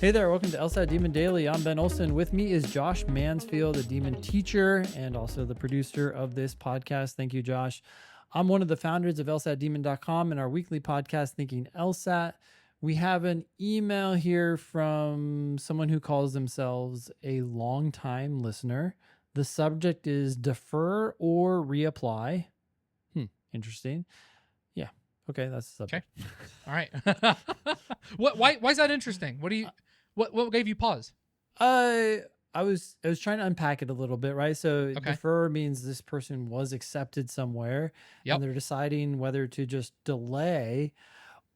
Hey there, welcome to LSAT Demon Daily. I'm Ben Olson. With me is Josh Mansfield, a demon teacher and also the producer of this podcast. Thank you, Josh. I'm one of the founders of LSATdemon.com and our weekly podcast, Thinking LSAT. We have an email here from someone who calls themselves a longtime listener. The subject is defer or reapply. Interesting. Yeah. Okay, that's the subject. Okay. All right. Why is that interesting? What gave you pause? I was trying to unpack it a little bit, right? So Okay. defer means this person was accepted somewhere Yep. and they're deciding whether to just delay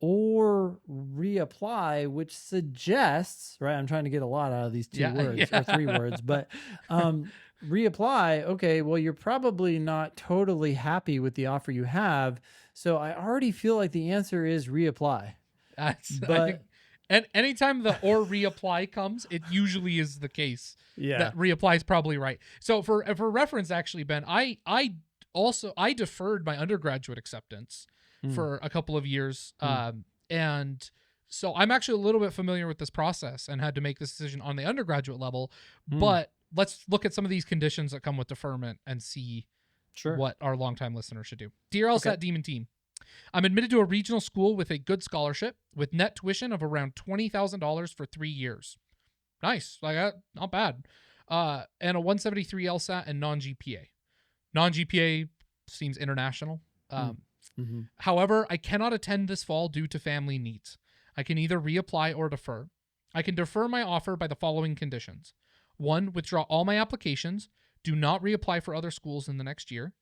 or reapply, which suggests, right? I'm trying to get a lot out of these two words or three words, but reapply, okay, well, you're probably not totally happy with the offer you have. So I already feel like the answer is reapply. And anytime the or reapply comes, it usually is the case. Yeah. That reapply is probably right. So for reference, actually, Ben, I deferred my undergraduate acceptance for a couple of years. And so I'm actually a little bit familiar with this process and had to make this decision on the undergraduate level. But let's look at some of these conditions that come with deferment and see what our longtime listeners should do. Dear LSAT Demon Team, I'm admitted to a regional school with a good scholarship with net tuition of around $20,000 for 3 years. Nice. Not bad. And a 173 LSAT and non-GPA. Non-GPA seems international. However, I cannot attend this fall due to family needs. I can either reapply or defer. I can defer my offer by the following conditions. 1, withdraw all my applications. Do not reapply for other schools in the next year.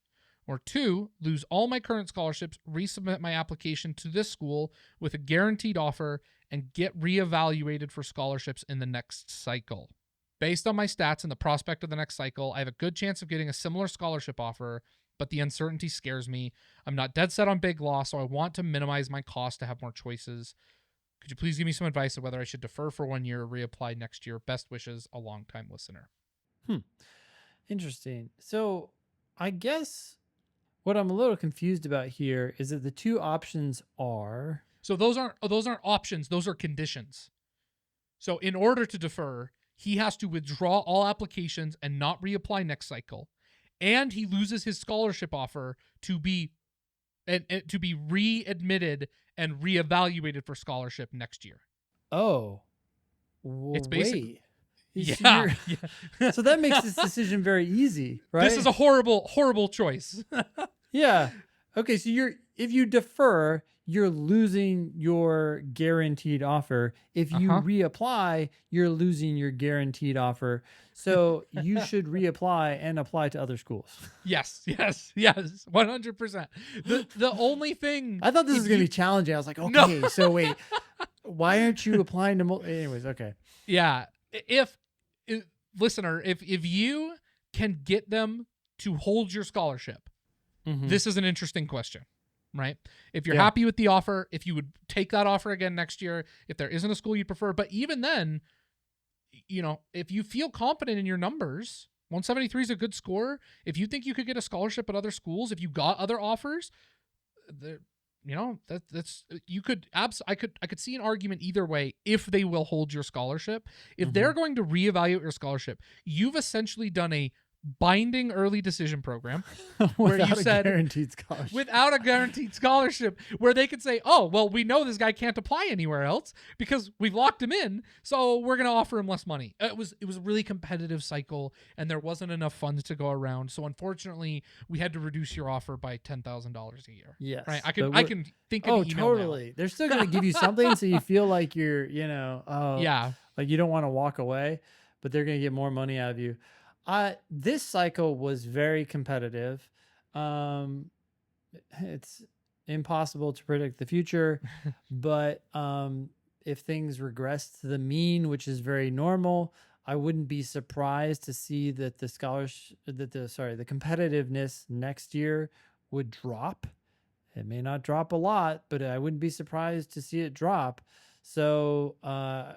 Or 2, lose all my current scholarships, resubmit my application to this school with a guaranteed offer, and get reevaluated for scholarships in the next cycle. Based on my stats and the prospect of the next cycle, I have a good chance of getting a similar scholarship offer, but the uncertainty scares me. I'm not dead set on big loss, so I want to minimize my cost to have more choices. Could you please give me some advice on whether I should defer for 1 year or reapply next year? Best wishes, a longtime listener. Interesting. So I guess what I'm a little confused about here is that the two options are... So those aren't options, those are conditions. So in order to defer, he has to withdraw all applications and not reapply next cycle. And he loses his scholarship offer to be readmitted and reevaluated for scholarship next year. Oh, well, it's basic. So that makes this decision very easy, right? This is a horrible choice. Yeah. Okay. So if you defer, you're losing your guaranteed offer. If you reapply, you're losing your guaranteed offer. So you should reapply and apply to other schools. Yes. 100%. The only thing... I thought this was going to be challenging. I was like, okay, no. So wait, why aren't you applying to... Anyways, okay. Yeah. Listener, if you can get them to hold your scholarship, this is an interesting question, right? If you're happy with the offer, if you would take that offer again next year, if there isn't a school you prefer, but even then, if you feel confident in your numbers, 173 is a good score. If you think you could get a scholarship at other schools, if you got other offers, I could see an argument either way if they will hold your scholarship. If they're going to reevaluate your scholarship, you've essentially done a binding early decision program where you said without a guaranteed scholarship, where they could say, oh, well, we know this guy can't apply anywhere else because we've locked him in, so we're going to offer him less money. It was a really competitive cycle and there wasn't enough funds to go around. So unfortunately we had to reduce your offer by $10,000 a year. Yes. Right. I can think of email totally. Now. They're still going to give you something. So you feel like you're, like you don't want to walk away, but they're going to get more money out of you. This cycle was very competitive. It's impossible to predict the future, but if things regress to the mean, which is very normal, I wouldn't be surprised to see that the competitiveness next year would drop. It may not drop a lot, but I wouldn't be surprised to see it drop. So I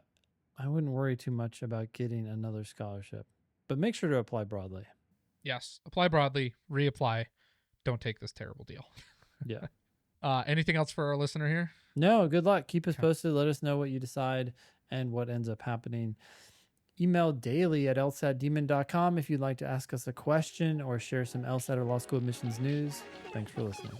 wouldn't worry too much about getting another scholarship. But make sure to apply broadly. Yes. Apply broadly, reapply. Don't take this terrible deal. Yeah. Anything else for our listener here? No, good luck. Keep us posted. Let us know what you decide and what ends up happening. Email daily@lsatdemon.com if you'd like to ask us a question or share some LSAT or law school admissions news. Thanks for listening.